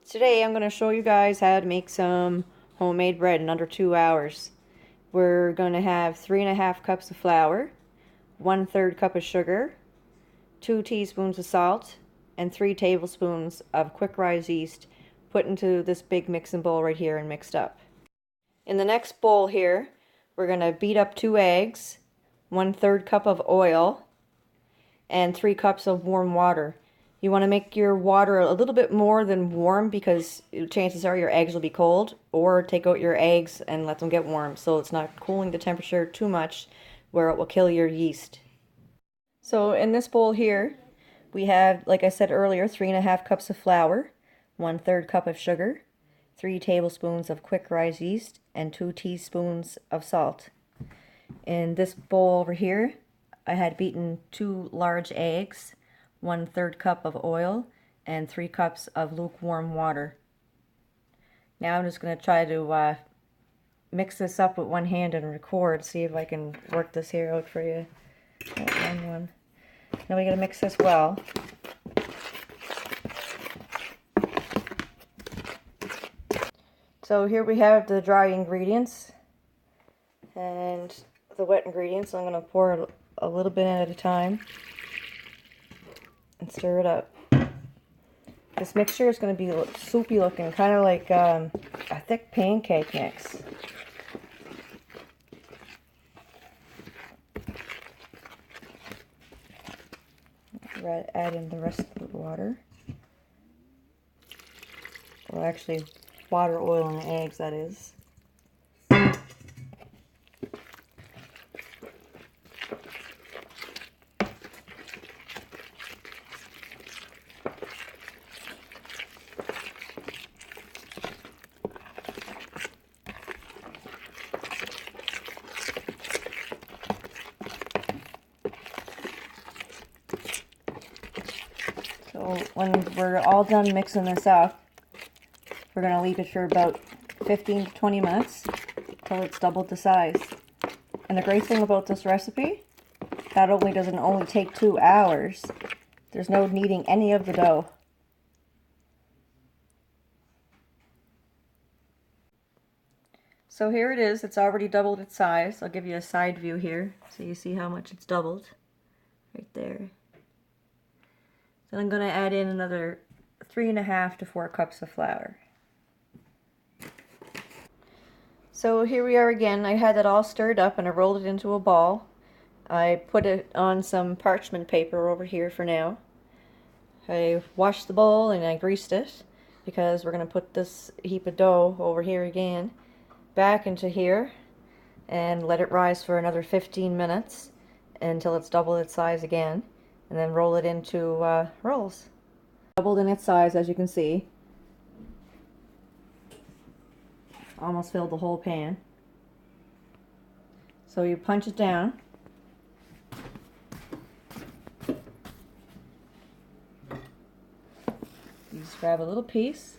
Today I'm going to show you guys how to make some homemade bread in under 2 hours. We're going to have 3.5 cups of flour, 1/3 cup of sugar, 2 teaspoons of salt, and 3 tablespoons of quick rise yeast put into this big mixing bowl right here and mixed up. In the next bowl here, we're going to beat up 2 eggs, 1/3 cup of oil, and 3 cups of warm water. You want to make your water a little bit more than warm because chances are your eggs will be cold, or take out your eggs and let them get warm so it's not cooling the temperature too much where it will kill your yeast. So in this bowl here, we have, like I said earlier, 3.5 cups of flour, 1/3 cup of sugar, 3 tablespoons of quick rise yeast, and 2 teaspoons of salt. In this bowl over here, I had beaten 2 large eggs, 1/3 cup of oil, and 3 cups of lukewarm water. Now I'm just going to try to mix this up with one hand and record, see if I can work this here out for you. One. Now we got to mix this well. So here we have the dry ingredients and the wet ingredients. I'm going to pour a little bit at a time and stir it up. This mixture is going to be soupy looking, kind of like a thick pancake mix. Add in the rest of the water. Well, actually, water, oil, and eggs, that is. So when we're all done mixing this up, we're going to leave it for about 15 to 20 minutes until it's doubled the size. And the great thing about this recipe, not only does it only take 2 hours, there's no kneading any of the dough. So here it is, it's already doubled its size. I'll give you a side view here so you see how much it's doubled. Right there. Then I'm going to add in another 3.5 to 4 cups of flour. So here we are again. I had that all stirred up and I rolled it into a ball. I put it on some parchment paper over here for now. I washed the bowl and I greased it because we're going to put this heap of dough over here again back into here and let it rise for another 15 minutes until it's double its size again, and then roll it into rolls. Doubled in its size, as you can see. Almost filled the whole pan. So you punch it down. You just grab a little piece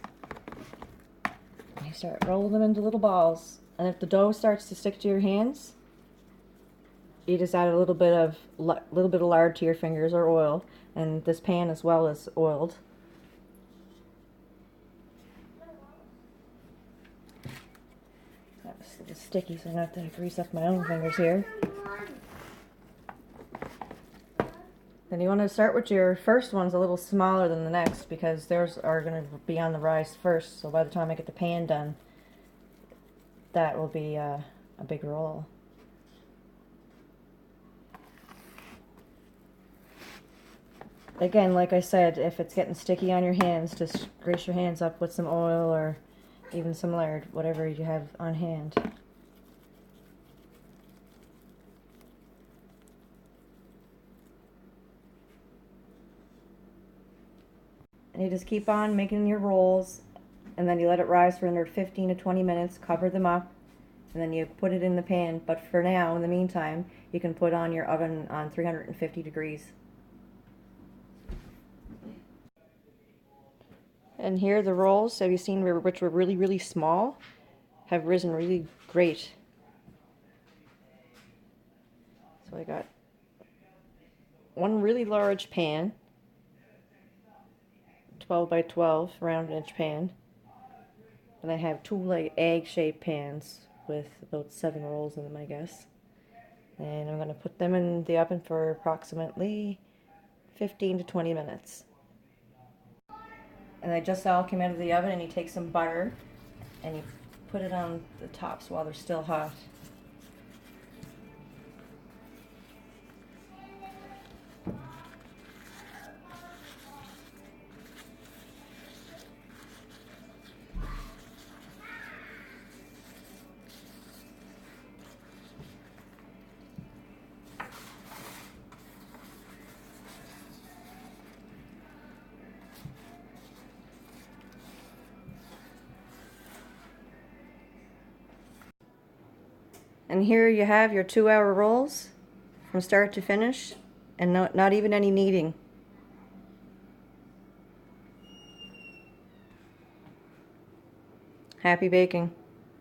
and you start rolling them into little balls. And if the dough starts to stick to your hands, you just add a little bit of lard to your fingers or oil, and this pan as well is oiled. That was a little sticky, so I'm going to have to grease up my own fingers here. Then you want to start with your first ones a little smaller than the next because theirs are going to be on the rise first, so by the time I get the pan done, that will be a big roll. Again, like I said, if it's getting sticky on your hands, just grease your hands up with some oil or even some lard, whatever you have on hand. And you just keep on making your rolls, and then you let it rise for another 15 to 20 minutes, cover them up, and then you put it in the pan. But for now, in the meantime, you can put on your oven on 350 degrees. And here the rolls, have you seen, which were really, really small, have risen really great. So I got one really large pan to 12 by 12 round inch pan. And I have two like egg-shaped pans with about 7 rolls in them, I guess. And I'm going to put them in the oven for approximately 15 to 20 minutes. And they just all came out of the oven, and you take some butter and you put it on the tops while they're still hot. And here you have your 2-hour rolls from start to finish, and not even any kneading. Happy baking.